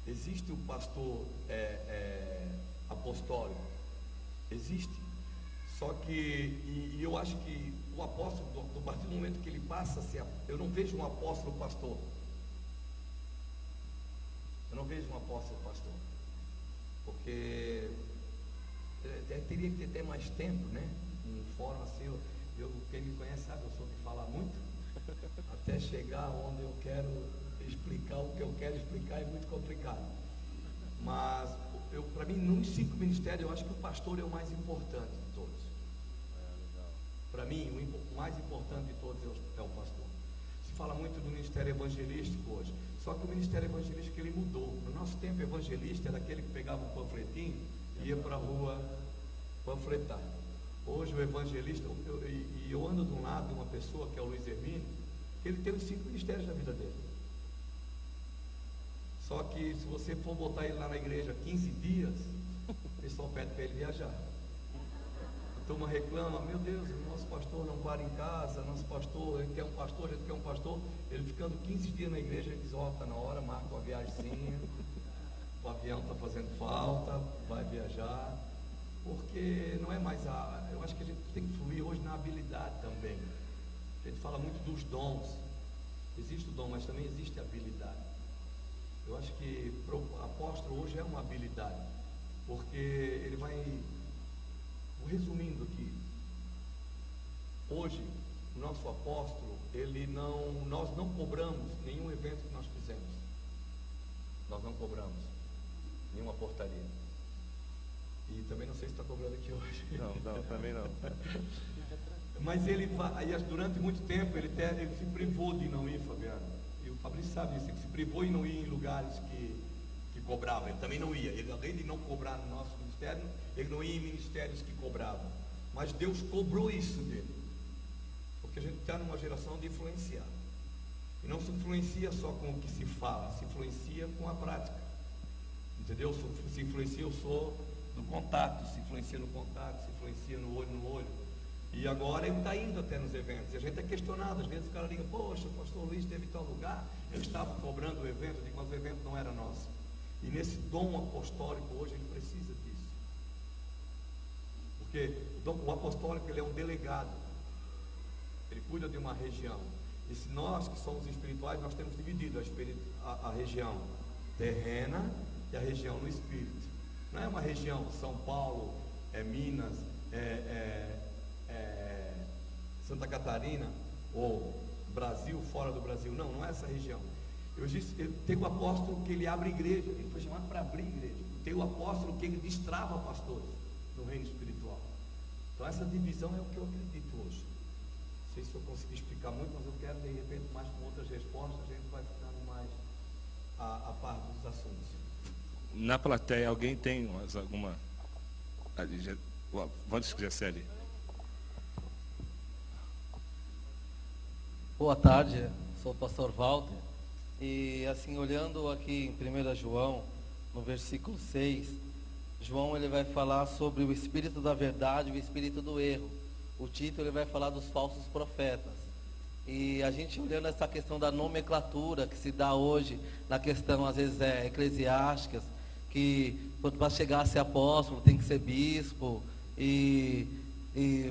Existe o pastor apostólico, existe. Só que, e eu acho que o apóstolo, a partir do momento que ele passa a ser, eu não vejo um apóstolo pastor. Eu não vejo um apóstolo pastor. Porque teria que ter até mais tempo, né? Um fórum assim, quem me conhece sabe, eu sou de falar muito. Até chegar onde eu quero explicar o que eu quero explicar é muito complicado. Mas, para mim, nos 5 ministérios, eu acho que o pastor é o mais importante de todos. Para mim, o mais importante de todos é o pastor. Se fala muito do ministério evangelístico hoje. Só que o ministério evangelístico ele mudou. No nosso tempo, evangelista era aquele que pegava um panfletinho e ia para a rua panfletar. Hoje o evangelista, eu ando de um lado de uma pessoa que é o Luiz Hermínio, que ele tem os 5 ministérios na vida dele. Só que se você for botar ele lá na igreja 15 dias, o pessoal pede para ele viajar. A turma reclama, meu Deus, o nosso pastor não para em casa, nosso pastor, ele quer um pastor, ele quer um pastor. Ele ficando 15 dias na igreja, ele diz, está na hora, marca uma viagemzinha, o avião está fazendo falta, vai viajar. Porque não é mais eu acho que a gente tem que fluir hoje na habilidade também. A gente fala muito dos dons. Existe o dom, mas também existe a habilidade. Eu acho que o apóstolo hoje é uma habilidade, porque ele vai, resumindo aqui, hoje o nosso apóstolo, nós não cobramos nenhum evento que nós fizemos, nós não cobramos nenhuma portaria, e também não sei se está cobrando aqui hoje. Não, também não. Mas durante muito tempo ele se privou de não ir, Fabiano. E o Fabrício sabe disso, ele se privou de não ir em lugares que cobravam. Ele também não ia. Além de não cobrar no nosso ministério, ele não ia em ministérios que cobravam. Mas Deus cobrou isso dele. Porque a gente está numa geração de influenciar. E não se influencia só com o que se fala, se influencia com a prática. Entendeu? Se influencia, eu sou do contato, se influencia no contato, se influencia no olho. E agora ele está indo até nos eventos. E a gente é questionado, às vezes o cara liga, poxa, o pastor Luiz esteve em tal lugar, eu estava cobrando o evento, mas o evento não era nosso. E nesse dom apostólico hoje ele precisa disso. Porque o apostólico ele é um delegado. Ele cuida de uma região. E se nós que somos espirituais, nós temos dividido a região terrena e a região no espírito. Não é uma região, São Paulo, Minas, Santa Catarina ou Brasil, fora do Brasil. Não é essa região. Eu tenho o apóstolo que ele abre igreja, ele foi chamado para abrir igreja. Tem o apóstolo que ele destrava pastores no reino espiritual. Então essa divisão é o que eu acredito hoje. Não sei se eu consegui explicar muito, mas eu quero de repente mais com outras respostas, a gente vai ficando mais a par dos assuntos. Na plateia, alguém tem mais alguma? Vamos Gisele. Boa tarde, sou o pastor Walter. E assim, olhando aqui em 1 João, no versículo 6, João ele vai falar sobre o espírito da verdade e o espírito do erro. O Tito ele vai falar dos falsos profetas. E a gente olhando essa questão da nomenclatura que se dá hoje, na questão às vezes eclesiásticas, que para chegar a ser apóstolo tem que ser bispo, e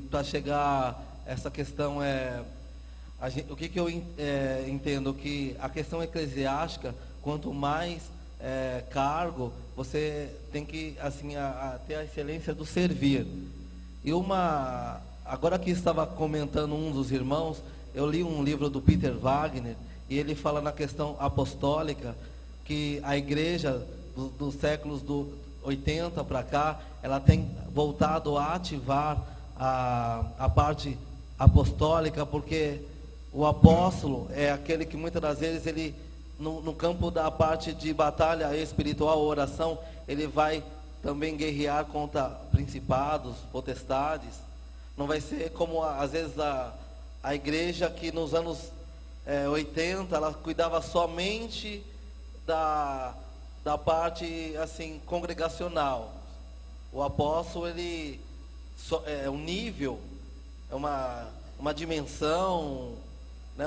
para chegar essa questão o que eu entendo? Que a questão eclesiástica, quanto mais cargo, você tem que assim, ter a excelência do servir. E agora que estava comentando um dos irmãos, eu li um livro do Peter Wagner, e ele fala na questão apostólica, que a igreja dos séculos 80 para cá, ela tem voltado a ativar a parte apostólica, porque o apóstolo é aquele que muitas das vezes ele no campo da parte de batalha espiritual, oração, ele vai também guerrear contra principados, potestades. Não vai ser como às vezes a igreja que nos anos 80 ela cuidava somente da parte assim congregacional. O apóstolo ele é um nível, é uma dimensão, né,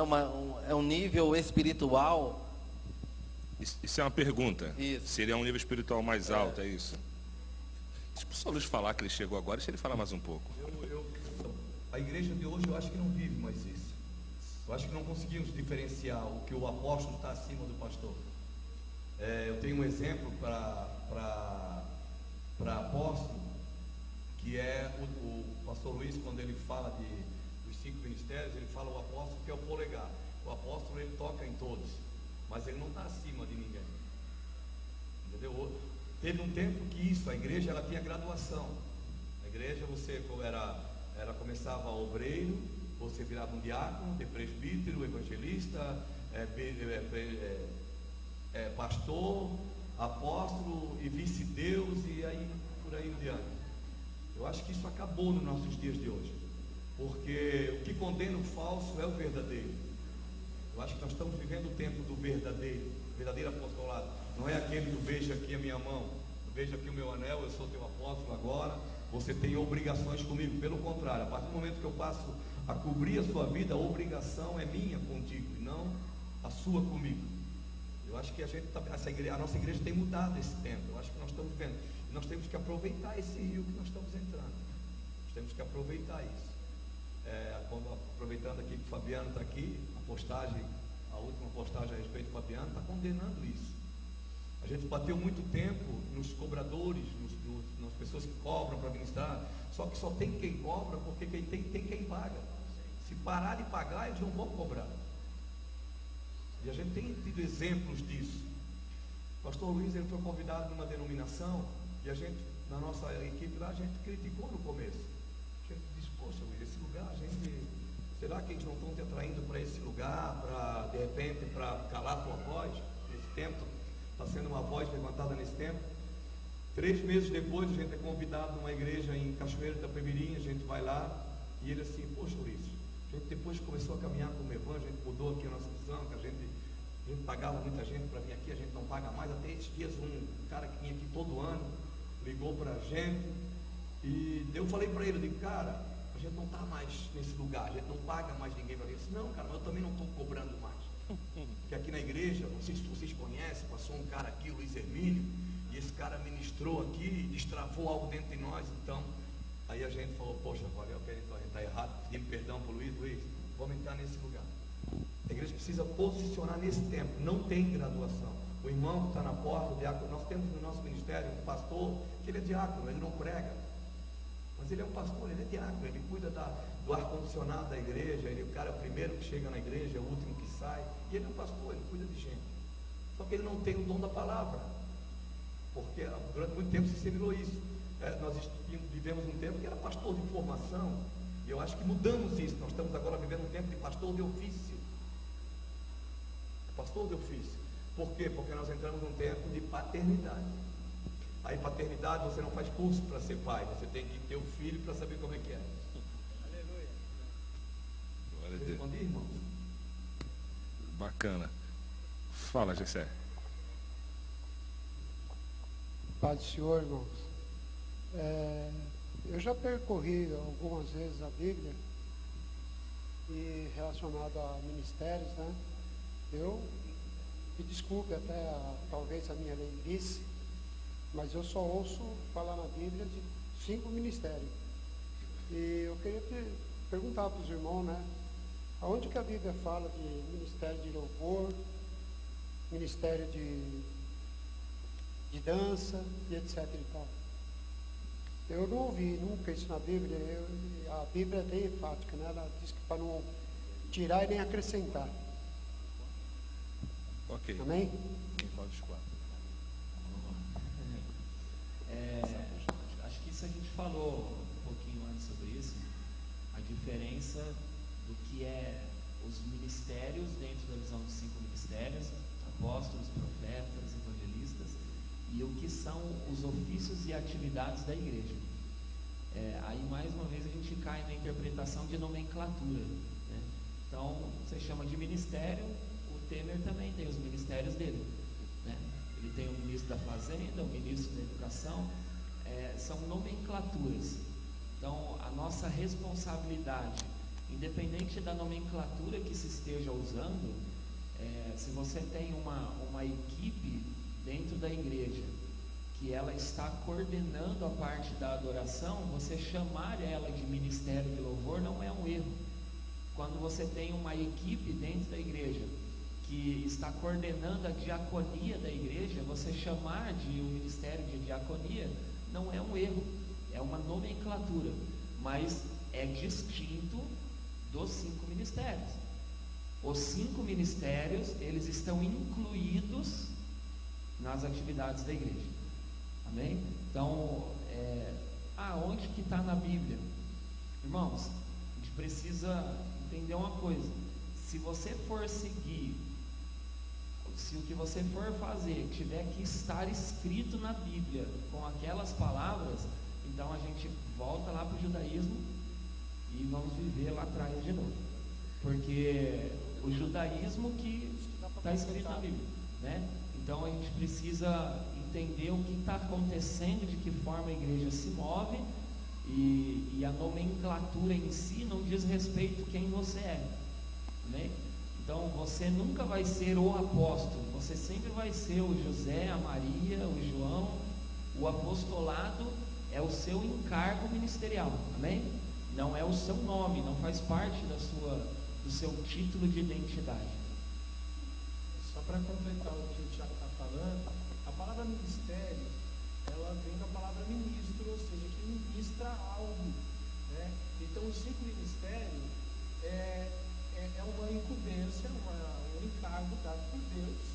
é um nível espiritual Isso é uma pergunta. Isso. Seria um nível espiritual mais alto, é isso? Deixa o pastor Luiz falar que ele chegou agora, deixa ele falar mais um pouco. A igreja de hoje eu acho que não vive mais isso. Eu acho que não conseguimos diferenciar o que o apóstolo está acima do pastor. Eu tenho um exemplo para apóstolo, que é o pastor Luiz, quando ele fala dos 5 ministérios, ele fala o apóstolo que é o polegar. O apóstolo ele toca em todos, mas ele não está acima de ninguém. Entendeu? Teve um tempo que a igreja ela tinha graduação. A igreja você começava obreiro, você virava um diácono, de presbítero, evangelista, pastor, apóstolo e vice-deus e aí por aí em diante. Eu acho que isso acabou nos nossos dias de hoje, porque o que condena o falso é o verdadeiro. Eu acho que nós estamos vivendo o tempo do verdadeiro apostolado. Não é aquele do beija aqui a minha mão, veja aqui o meu anel, eu sou teu apóstolo agora, você tem obrigações comigo. Pelo contrário, a partir do momento que eu passo a cobrir a sua vida, a obrigação é minha contigo e não a sua comigo. Eu acho que a nossa igreja tem mudado esse tempo. Eu acho que nós estamos vendo. Nós temos que aproveitar esse rio que nós estamos entrando. Nós temos que aproveitar isso. Aproveitando aqui que o Fabiano está aqui, a última postagem a respeito do Fabiano está condenando isso. A gente bateu muito tempo nos cobradores, nas pessoas que cobram para ministrar, só que só tem quem cobra porque quem tem quem paga. Se parar de pagar, eles não vão cobrar. E a gente tem tido exemplos disso. O pastor Luiz ele foi convidado numa denominação e a gente, na nossa equipe lá, a gente criticou no começo. A gente disse, poxa Luiz, esse lugar, será que eles não estão te atraindo para esse lugar, para, de repente, para calar a tua voz? Nesse tempo, está sendo uma voz levantada nesse tempo. 3 meses depois, a gente é convidado numa igreja em Cachoeiro da Itapemirim, a gente vai lá, e ele assim, poxa Luiz, a gente depois começou a caminhar como evangelho, a gente mudou aqui a nossa visão, que a gente pagava muita gente para vir aqui, a gente não paga mais. Até esses dias um cara que vinha aqui todo ano ligou para a gente e eu falei para ele, eu digo, cara, a gente não está mais nesse lugar, a gente não paga mais ninguém para vir. Ele disse, não cara, mas eu também não estou cobrando mais. Porque aqui na igreja, não sei se vocês conhecem, passou um cara aqui, o Luiz Hermínio, e esse cara ministrou aqui e destravou algo dentro de nós. Então, aí a gente falou, poxa, valeu a pena, então a gente está errado, pedimos perdão para o Luiz, vamos entrar nesse lugar. A igreja precisa posicionar nesse tempo, não tem graduação. O irmão que está na porta, o diácono, nós temos no nosso ministério um pastor, que ele é diácono, ele não prega, mas ele é um pastor, ele é diácono, ele cuida do ar-condicionado da igreja, ele, o cara é o primeiro que chega na igreja, é o último que sai, e ele é um pastor, ele cuida de gente, só que ele não tem o dom da palavra, porque durante muito tempo se assimilou isso. Nós vivemos um tempo que era pastor de formação, e eu acho que mudamos isso, nós estamos agora vivendo um tempo de pastor de ofício. Pastor de ofício. Por quê? Porque nós entramos num tempo de paternidade. Aí paternidade você não faz curso para ser pai, você tem que ter o filho para saber como é que é. Aleluia. Glória a Deus. Respondi, irmão? Bacana. Fala, Gessé. Paz do Senhor, irmãos. Eu já percorri algumas vezes a Bíblia e relacionado a ministérios, né? Eu me desculpe até talvez a minha leirice, mas eu só ouço falar na Bíblia de 5 ministérios. E eu queria perguntar para os irmãos, né? Aonde que a Bíblia fala de ministério de louvor, ministério de dança e etc e tal? Eu não ouvi nunca isso na Bíblia. A Bíblia é bem enfática, né? Ela diz que para não tirar e nem acrescentar. Ok. Amém? Quem fala dos 4? Acho que isso a gente falou um pouquinho antes sobre isso, a diferença do que é os ministérios dentro da visão dos 5 ministérios, apóstolos, profetas, evangelistas, e o que são os ofícios e atividades da igreja. Aí mais uma vez a gente cai na interpretação de nomenclatura, né? Então você chama de ministério, o Temer também tem os ministérios dele, né? Ele tem o ministro da Fazenda, o ministro da Educação, são nomenclaturas. Então a nossa responsabilidade, independente da nomenclatura que se esteja usando, Se você tem uma equipe dentro da igreja que ela está coordenando a parte da adoração, você chamar ela de ministério de louvor não é um erro. Quando você tem uma equipe dentro da igreja que está coordenando a diaconia da igreja, você chamar de um ministério de diaconia não é um erro, é uma nomenclatura, mas é distinto dos 5 ministérios. Os 5 ministérios, eles estão incluídos nas atividades da igreja. Amém? Então, onde que está na Bíblia? Irmãos, a gente precisa entender uma coisa. Se você for seguir, se o que você for fazer tiver que estar escrito na Bíblia com aquelas palavras, então a gente volta lá para o judaísmo e vamos viver lá atrás de novo. Porque o judaísmo que está escrito na Bíblia, né? Então a gente precisa entender o que está acontecendo, de que forma a igreja se move, e a nomenclatura em si não diz respeito a quem você é, né? Então você nunca vai ser o apóstolo, você sempre vai ser o José, a Maria, o João. O apostolado é o seu encargo ministerial, amém? Não é o seu nome, não faz parte do seu título de identidade. Só para completar o que o Tiago está falando, a palavra ministério, ela vem da palavra ministro, ou seja, que ministra algo, né? Então, os 5 ministérios é uma incumbência, um encargo dado por Deus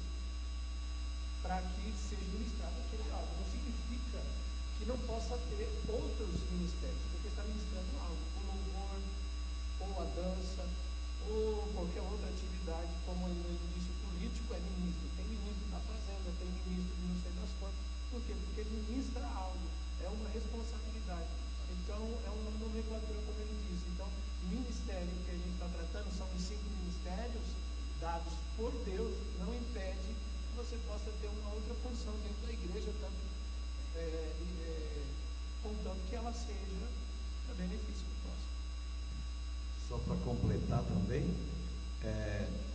para que seja ministrado aquele algo. Não significa que não possa ter outros ministérios, porque está ministrando algo, o louvor, ou a dança, ou qualquer outra atividade, como ele disse, o político é ministro, tem ministro da fazenda, tem ministro de não sei das quantas. Por quê? Porque ele ministra algo, é uma responsabilidade. Então, é uma nomenclatura, como ele disse. Então, ministério que a gente está tratando são os 5 ministérios dados por Deus, não impede que você possa ter uma outra função dentro da igreja, contanto que ela seja para benefício do próximo. Só para completar também,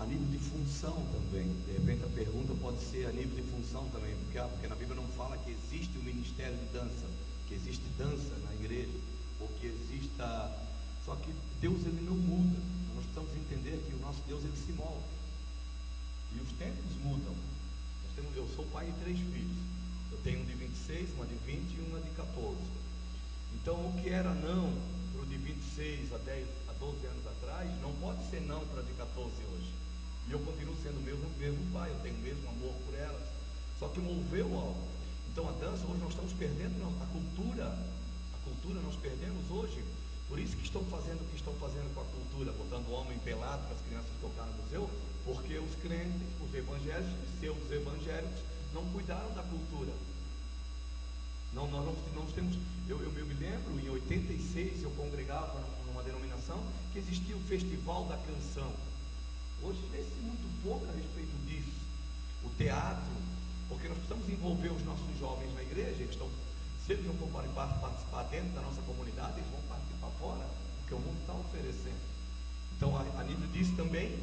a nível de função também, de repente a pergunta pode ser a nível de função também, porque na Bíblia não fala que existe o ministério de dança, que existe dança na igreja, ou que exista, só que Deus ele não muda. Nós precisamos entender que o nosso Deus ele se move, e os tempos mudam. Eu sou pai de 3 filhos, eu tenho um de 26, uma de 20 e uma de 14. Então o que era não para o de 26 a 12 anos atrás, não pode ser não para de 14 hoje. E eu continuo sendo o mesmo pai, eu tenho o mesmo amor por elas. Só que moveu algo. Então a dança, hoje nós estamos perdendo a cultura nós perdemos hoje. Por isso que estão fazendo o que estão fazendo com a cultura, botando o homem pelado para as crianças tocar no museu, porque os crentes, os evangélicos, pseudos evangélicos, não cuidaram da cultura. Nós temos. Eu me lembro, em 86, eu congregava numa denominação que existia o Festival da Canção. Hoje vê-se muito pouco a respeito disso. O teatro, porque nós precisamos envolver os nossos jovens na igreja. Se eles não vão participar dentro da nossa comunidade, eles vão participar fora, porque o mundo está oferecendo. Então, a nível disso também,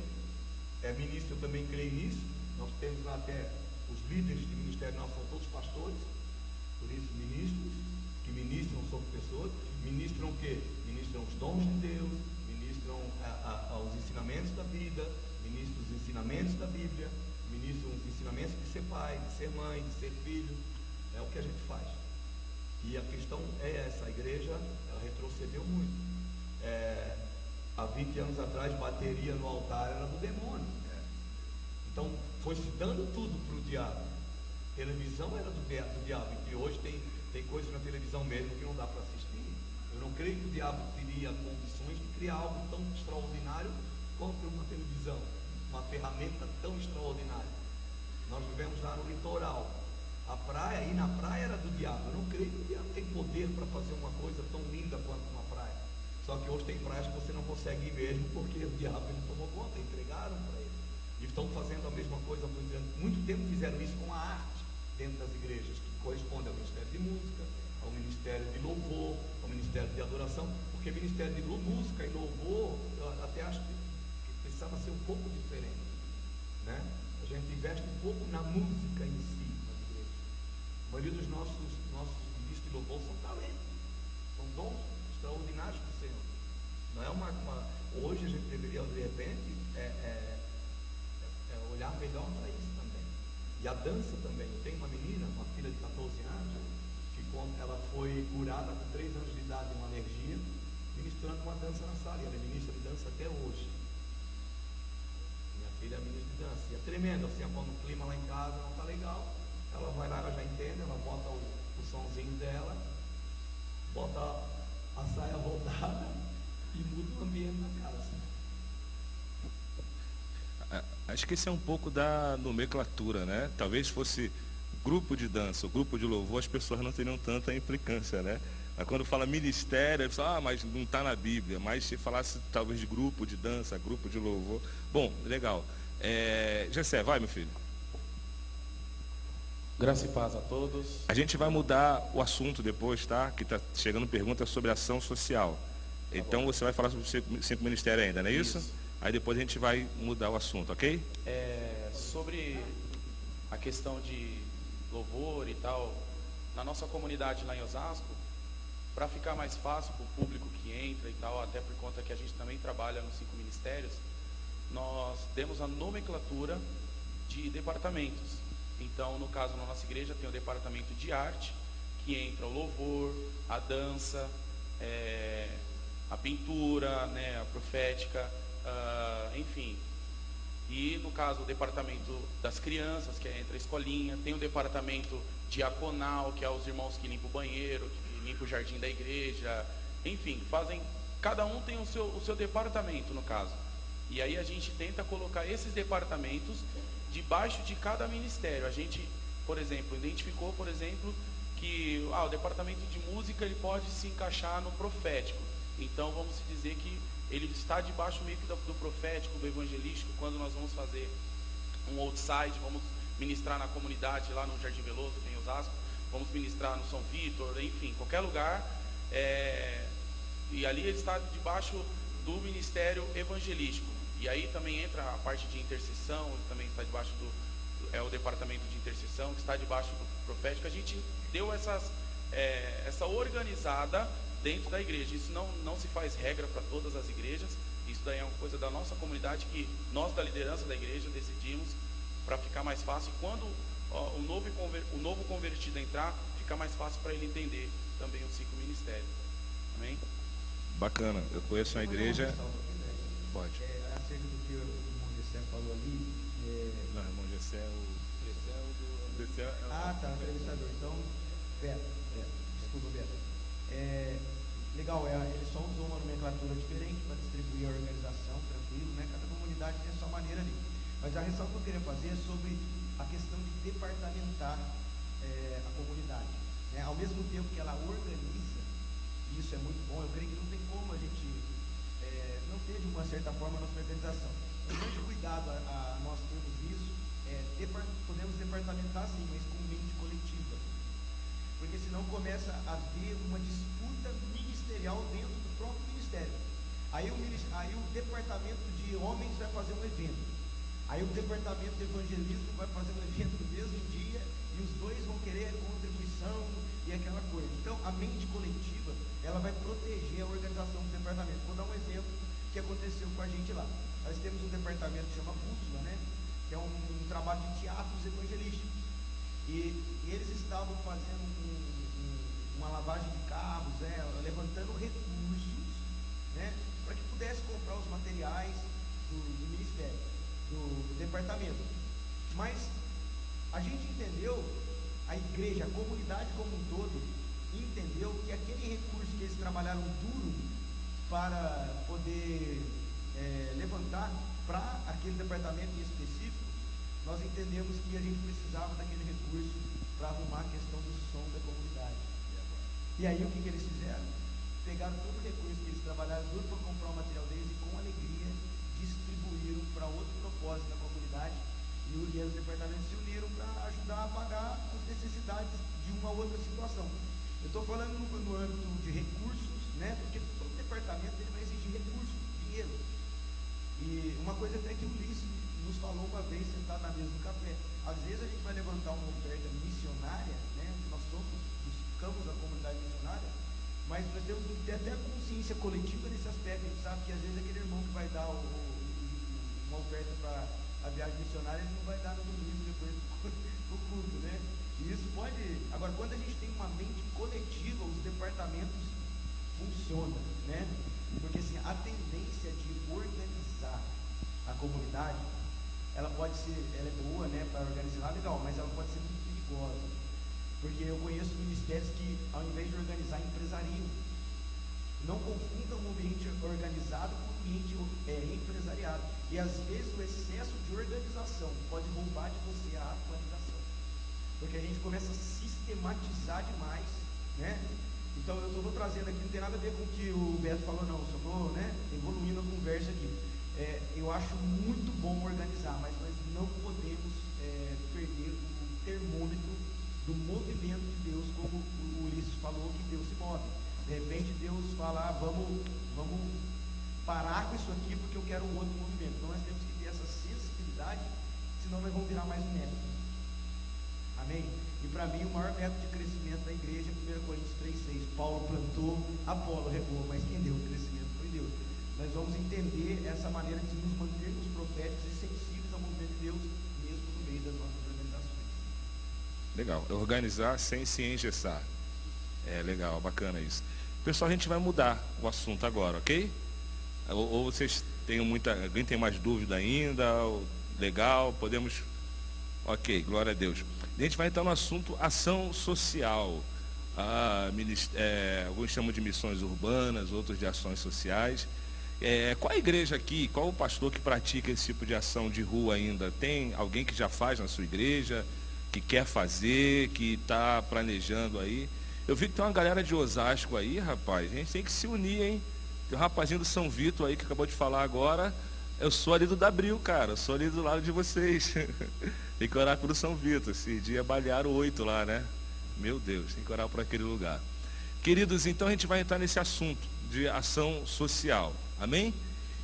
ministro, eu também creio nisso. Nós temos até os líderes de ministério, nós são todos pastores. Por isso, ministros que ministram sobre pessoas, ministram o quê? Ministram os dons de Deus, ministram os ensinamentos da vida, ministram os ensinamentos da Bíblia, ministram os ensinamentos de ser pai, de ser mãe, de ser filho. É o que a gente faz. E a questão é essa: a igreja ela retrocedeu muito. Há 20 anos atrás, bateria no altar era do demônio. Então, foi se dando tudo para o diabo. Televisão era do diabo, e hoje tem coisas na televisão mesmo que não dá para assistir. Eu não creio que o diabo teria condições de criar algo tão extraordinário quanto uma televisão, uma ferramenta tão extraordinária. Nós vivemos lá no litoral, a praia, e na praia era do diabo. Eu não creio que o diabo tem poder para fazer uma coisa tão linda quanto uma praia. Só que hoje tem praias que você não consegue ir mesmo, porque o diabo ele tomou conta, entregaram para ele. E estão fazendo a mesma coisa por muito tempo. Fizeram isso com a arte dentro das igrejas, que corresponde ao ministério de música, ao ministério de louvor, ao ministério de adoração, porque ministério de música e louvor, eu até acho que precisava ser um pouco diferente, né? A gente investe um pouco na música em si, na igreja. A maioria dos nossos ministros de louvor são talentos, são dons extraordinários do Senhor. Não é hoje a gente deveria, de repente, olhar melhor para isso também. E a dança também. Eu tenho uma menina, uma filha de 14 anos, que quando ela foi curada com 3 anos de idade de uma alergia, ministrando uma dança na sala. E ela é ministra de dança até hoje. Minha filha é ministra de dança. E é tremendo, assim, quando o clima lá em casa não está legal, ela vai lá, ela já entende, ela bota o sonzinho dela, bota a saia voltada e muda o ambiente da casa. Acho que esse é um pouco da nomenclatura, né? Talvez fosse grupo de dança, ou grupo de louvor, as pessoas não teriam tanta implicância, né? Mas quando fala ministério, a pessoa, mas não está na Bíblia. Mas se falasse talvez de grupo de dança, grupo de louvor. Bom, legal. Gessé, vai, meu filho. Graça e paz a todos. A gente vai mudar o assunto depois, tá? Que está chegando perguntas sobre ação social. Então você vai falar sobre 5 ministérios ainda, não é isso? Aí depois a gente vai mudar o assunto, ok? Sobre a questão de louvor e tal, na nossa comunidade lá em Osasco, para ficar mais fácil para o público que entra e tal, até por conta que a gente também trabalha nos 5 ministérios, nós demos a nomenclatura de departamentos. Então, no caso, na nossa igreja tem o departamento de arte, que entra o louvor, a dança, a pintura, né, a profética, enfim. E no caso o departamento das crianças, que entra a escolinha, tem o departamento diaconal, que é os irmãos que limpam o banheiro, que limpam o jardim da igreja, enfim, cada um tem o seu departamento no caso. E aí a gente tenta colocar esses departamentos debaixo de cada ministério. A gente, por exemplo, identificou, por exemplo, que o departamento de música ele pode se encaixar no profético. Então vamos dizer que ele está debaixo meio que do profético, do evangelístico. Quando nós vamos fazer um outside, vamos ministrar na comunidade lá no Jardim Veloso, que é em Osasco, vamos ministrar no São Vítor, enfim, qualquer lugar, e ali ele está debaixo do ministério evangelístico. E aí também entra a parte de intercessão, ele também está debaixo o departamento de intercessão, que está debaixo do profético. A gente deu essa organizada dentro da igreja. Isso não se faz regra para todas as igrejas. Isso daí é uma coisa da nossa comunidade que nós da liderança da igreja decidimos para ficar mais fácil. E quando o novo convertido entrar, fica mais fácil para ele entender também os 5 ministérios. Amém? Bacana. Eu conheço uma igreja. Pode. Acerca do que o irmão Gessé falou ali. Não, irmão Gessé é o. Tá, entrevistador. Então, desculpa, Beto. Legal, ele só usou uma nomenclatura diferente para distribuir a organização, tranquilo, né? Cada comunidade tem a sua maneira ali. Mas a ressalva que eu queria fazer é sobre a questão de departamentar a comunidade. Né? Ao mesmo tempo que ela organiza, e isso é muito bom, eu creio que não tem como a gente não ter, de uma certa forma, a nossa organização. Um grande cuidado nós temos isso, podemos departamentar sim, mas com mente coletiva. Porque senão começa a haver uma disputa ministerial dentro do próprio ministério. Aí o departamento de homens vai fazer um evento. Aí o departamento de evangelismo vai fazer um evento no mesmo dia e os dois vão querer contribuição e aquela coisa. Então, a mente coletiva, ela vai proteger a organização do departamento. Vou dar um exemplo que aconteceu com a gente lá. Nós temos um departamento que chama Bússola, né? Que é um trabalho de teatros evangelísticos. E eles estavam fazendo uma lavagem de carros, levantando recursos, né, para que pudesse comprar os materiais do ministério, do departamento. Mas a gente entendeu, a igreja, a comunidade como um todo, entendeu que aquele recurso que eles trabalharam duro para poder levantar para aquele departamento em específico, nós entendemos que a gente precisava daquele recurso para arrumar a questão do som da comunidade. E aí o que eles fizeram? Pegaram todo o recurso que eles trabalharam duro para comprar o material deles e com alegria distribuíram para outro propósito na comunidade, e os departamentos se uniram para ajudar a pagar as necessidades de uma outra situação. Eu estou falando no âmbito de recursos, né? Porque todo departamento ele vai exigir recursos, dinheiro. E uma coisa até que o Ulisses nos falou uma vez, sentado na mesa do café. Às vezes a gente vai levantar uma oferta missionária, né? Nós buscamos a comunidade missionária, mas nós temos que ter até a consciência coletiva nesse aspecto. A gente sabe que às vezes aquele irmão que vai dar uma oferta para a viagem missionária, ele não vai dar no domingo depois do culto, né? E isso pode... Agora, quando a gente tem uma mente coletiva, os departamentos funcionam, né? Porque assim, a tendência de organizar a comunidade, ela é boa, né, para organizar, legal, mas ela pode ser muito perigosa. Porque eu conheço ministérios que, ao invés de organizar, empresariam. Não confundam o ambiente organizado com o ambiente empresariado. E às vezes o excesso de organização pode roubar de você a atualização. Porque a gente começa a sistematizar demais, né? Então eu estou trazendo aqui, não tem nada a ver com o que o Beto falou, não. Só estou, né, evoluindo a conversa aqui. Eu acho muito bom organizar, mas nós não podemos perder o termômetro do movimento de Deus, como o Ulisses falou, que Deus se move. De repente Deus fala, vamos parar com isso aqui porque eu quero um outro movimento. Então nós temos que ter essa sensibilidade, senão nós vamos virar mais um método. Amém? E para mim o maior método de crescimento da igreja é 1 Coríntios 3,6. Paulo plantou, Apolo regou, mas quem deu o crescimento foi Deus. Nós vamos entender essa maneira de nos mantermos proféticos e sensíveis ao movimento de Deus, mesmo no meio das nossas organizações. Legal, organizar sem se engessar. Legal, bacana isso. Pessoal, a gente vai mudar o assunto agora, ok? Ou vocês têm alguém tem mais dúvida ainda? Legal, podemos... Ok, glória a Deus. A gente vai entrar no assunto ação social. Alguns chamam de missões urbanas, outros de ações sociais. Qual a igreja aqui, qual o pastor que pratica esse tipo de ação de rua ainda? Tem alguém que já faz na sua igreja, que quer fazer, que está planejando aí? Eu vi que tem uma galera de Osasco aí, rapaz. A gente tem que se unir, hein? Tem um rapazinho do São Vitor aí que acabou de falar agora. Eu sou ali do Dabril, cara. Eu sou ali do lado de vocês. Tem que orar pelo São Vitor. Esse dia balearam 8 lá, né? Meu Deus, tem que orar por aquele lugar. Queridos, então a gente vai entrar nesse assunto de ação social. Amém?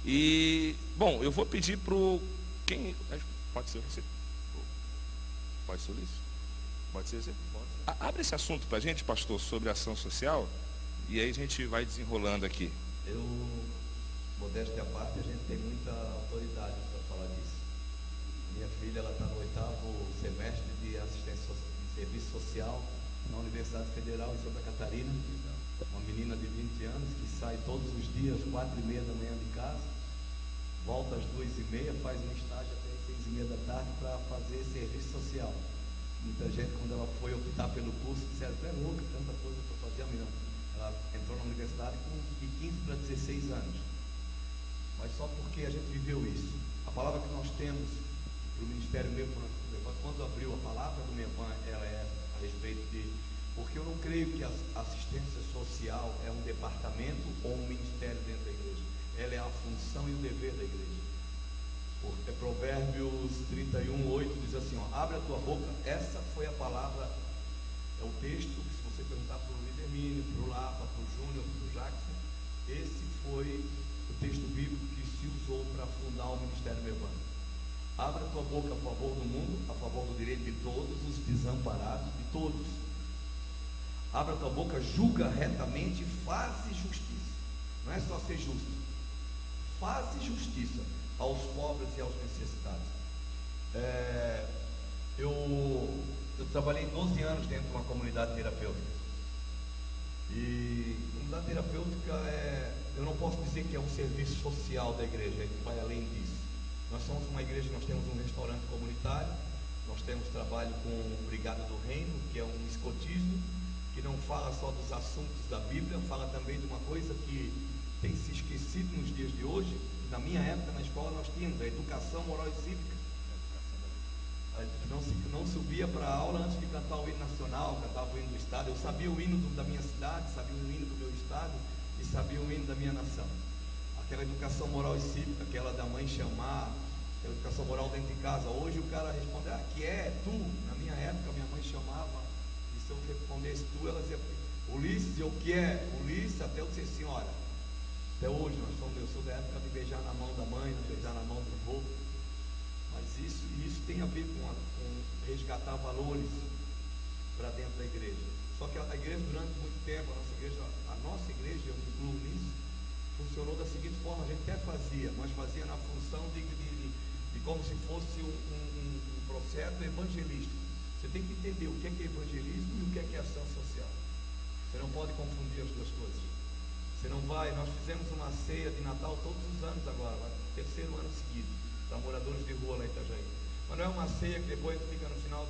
E, bom, eu vou pedir para quem... Pode ser você? Pode ser isso? Pode ser você? Abre esse assunto para a gente, pastor, sobre ação social. E aí a gente vai desenrolando aqui. Modéstia à parte, a gente tem muita autoridade para falar disso. Minha filha, ela está no 8º semestre de assistência de serviço social na Universidade Federal em Santa Catarina. Uma menina de 20 anos que sai todos os dias, 4h30 da manhã de casa, volta às 2h30, faz um estágio até 6h30 da tarde para fazer serviço social. Muita gente, quando ela foi optar pelo curso, disseram, tu é louca, tanta coisa para fazer. A menina, ela entrou na universidade de 15 para 16 anos. Mas só porque a gente viveu isso. A palavra que nós temos para o Ministério meu, quando abriu a palavra do Mevan, ela é a respeito de... Porque eu não creio que a assistência social é um departamento ou um ministério dentro da igreja. Ela é a função e o dever da igreja. Provérbios 31:8 diz assim, abre a tua boca. Essa foi a palavra, é o texto, se você perguntar para o líder Mínio, para o Lapa, para o Júnior, para o Jackson, esse foi o texto bíblico que se usou para fundar o Ministério Mevan. Abra a tua boca a favor do mundo, a favor do direito de todos os desamparados, de todos. Abra a tua boca, julga retamente, faze justiça. Não é só ser justo. Faze justiça aos pobres e aos necessitados. Eu trabalhei 12 anos dentro de uma comunidade terapêutica. E comunidade terapêutica eu não posso dizer que é um serviço social da igreja, a gente vai além disso. Nós somos uma igreja, nós temos um restaurante comunitário, nós temos trabalho com Brigada do Reino, que é um escotismo, que não fala só dos assuntos da Bíblia, fala também de uma coisa que tem se esquecido nos dias de hoje. Na minha época, na escola, nós tínhamos a educação moral e cívica. Não subia para a aula antes de cantar o hino nacional, cantava o hino do estado. Eu sabia o hino da minha cidade, sabia o hino do meu estado e sabia o hino da minha nação. Aquela educação moral e cívica, aquela da mãe chamar, aquela educação moral dentro de casa. Hoje o cara responde, que é tu? Na minha época, minha mãe chamava, e se eu respondesse tu, ela dizia, Ulisses, o que é? Ulisses, até eu disse assim, olha, até hoje eu sou da época de beijar na mão da mãe, de beijar na mão do avô. Mas isso tem a ver com resgatar valores para dentro da igreja. Só que a igreja, durante muito tempo, a nossa igreja, eu me incluo nisso, funcionou da seguinte forma: a gente até fazia, mas fazia na função de como se fosse um processo evangelístico. Você tem que entender o que é evangelismo e o que é ação social. Você não pode confundir as duas coisas. Você não vai. Nós fizemos uma ceia de Natal todos os anos agora, terceiro ano seguido, para moradores de rua lá em Itajaí. Mas não é uma ceia que depois fica no final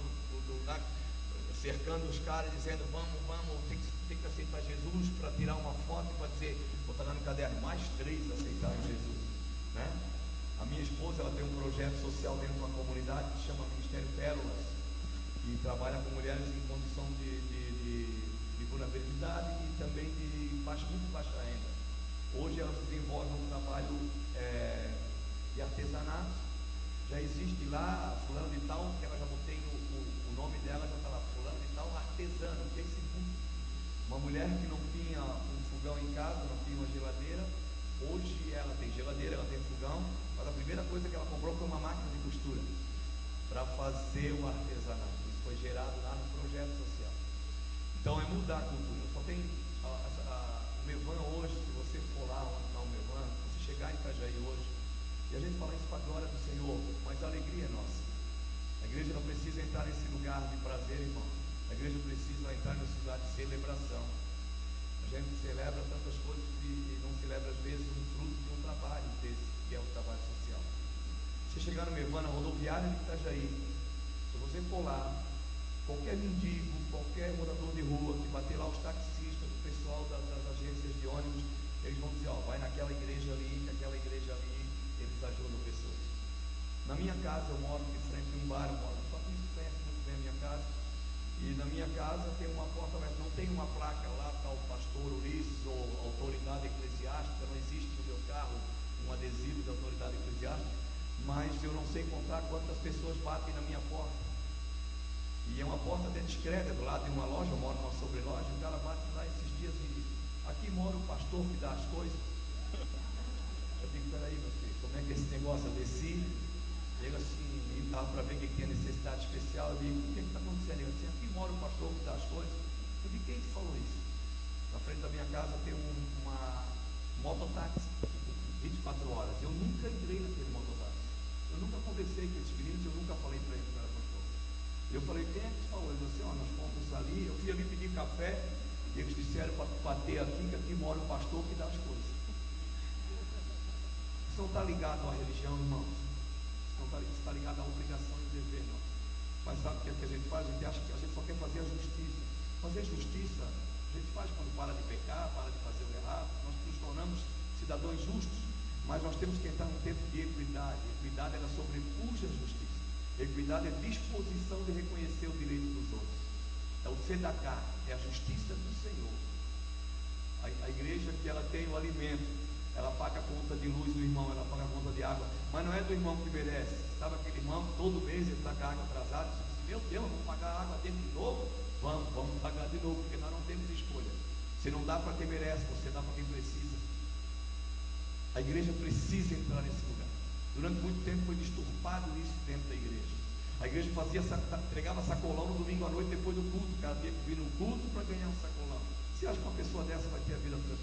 cercando os caras, dizendo vamos, tem que aceitar Jesus, para tirar uma foto e para dizer, botar lá no caderno, mais 3 aceitaram Jesus, né? A minha esposa, ela tem um projeto social dentro de uma comunidade que se chama Ministério Pérolas, e trabalha com mulheres em condição de vulnerabilidade e também de muito baixa renda. Hoje ela desenvolve um trabalho de artesanato. Já existe lá, fulano de tal, que ela já botei o nome dela, já está lá, fulano de tal, artesano, Facebook. Uma mulher que não tinha um fogão em casa, não tinha uma geladeira, hoje ela tem geladeira, ela tem fogão, mas a primeira coisa que ela comprou foi uma máquina de costura, para fazer o artesanato. Isso foi gerado lá no projeto social. Então é mudar a cultura. Só tem o Mevan hoje, se você for lá onde está o Mevan, se você chegar em Itajaí hoje, e a gente fala isso para a glória do Senhor, mas a alegria é nossa. A igreja não precisa entrar nesse lugar de prazer, irmão. A igreja precisa entrar nesse lugar de celebração. A gente celebra tantas coisas e não celebra às vezes um fruto de um trabalho desse, que é o trabalho social. Se chegar no Mevan, na rodoviária de Itajaí, se você for lá, qualquer mendigo, qualquer morador de rua que bater lá os taxistas, o pessoal das agências de ônibus, eles vão dizer, vai naquela igreja ali, que aquela igreja ali, eles ajudam pessoas. Na minha casa, eu moro de frente a um bar, só que isso conhece muito bem a minha casa, e na minha casa tem uma porta, mas não tem uma placa lá, está o pastor Ulisses ou autoridade eclesiástica, não existe no meu carro um adesivo de autoridade eclesiástica, mas eu não sei contar quantas pessoas batem na minha porta. E é uma porta até discreta, do lado de uma loja, eu moro numa sobreloja, o cara bate lá esses dias e diz, aqui mora o pastor que dá as coisas. Eu digo, peraí, meu filho, como é que é esse negócio? Eu desci, chego assim, e estava para ver quem tem necessidade especial, eu digo, o que está acontecendo? Eu disse, aqui mora o pastor que dá as coisas. Eu digo, quem que falou isso? Na frente da minha casa tem uma mototáxi, 24 horas. Eu nunca entrei naquele mototáxi. Eu nunca conversei com esses meninos, eu nunca falei para eles que era pastor. Eu falei, quem é que falou? Ele disse, nós fomos ali, eu fui ali pedir café, e eles disseram para bater aqui, que aqui mora o pastor que dá as coisas. Isso não está ligado à religião, irmãos. Isso está ligado à obrigação e dever, não. Mas sabe o que é que a gente faz? A gente acha que a gente só quer fazer a justiça. Fazer justiça, a gente faz quando para de pecar, para de fazer o errado. Nós nos tornamos cidadãos justos, mas nós temos que entrar num tempo de equidade. Equidade, ela sobrepuja a justiça. Equidade é disposição de reconhecer o direito dos outros. É o tzedakah, é a justiça do Senhor. A igreja que ela tem o alimento, ela paga a conta de luz do irmão, ela paga a conta de água, mas não é do irmão que merece. Sabe aquele irmão que todo mês ele está com a água atrasada? Você diz, meu Deus, vamos pagar a água dele de novo? Vamos pagar de novo, porque nós não temos escolha. Você não dá para quem merece, você dá para quem precisa. A igreja precisa entrar nesse lugar. Durante muito tempo foi disturbado isso dentro da igreja. A igreja entregava sacolão no domingo à noite depois do culto. O cara tinha que vir no culto para ganhar um sacolão. Você acha que uma pessoa dessa vai ter a vida tranquila?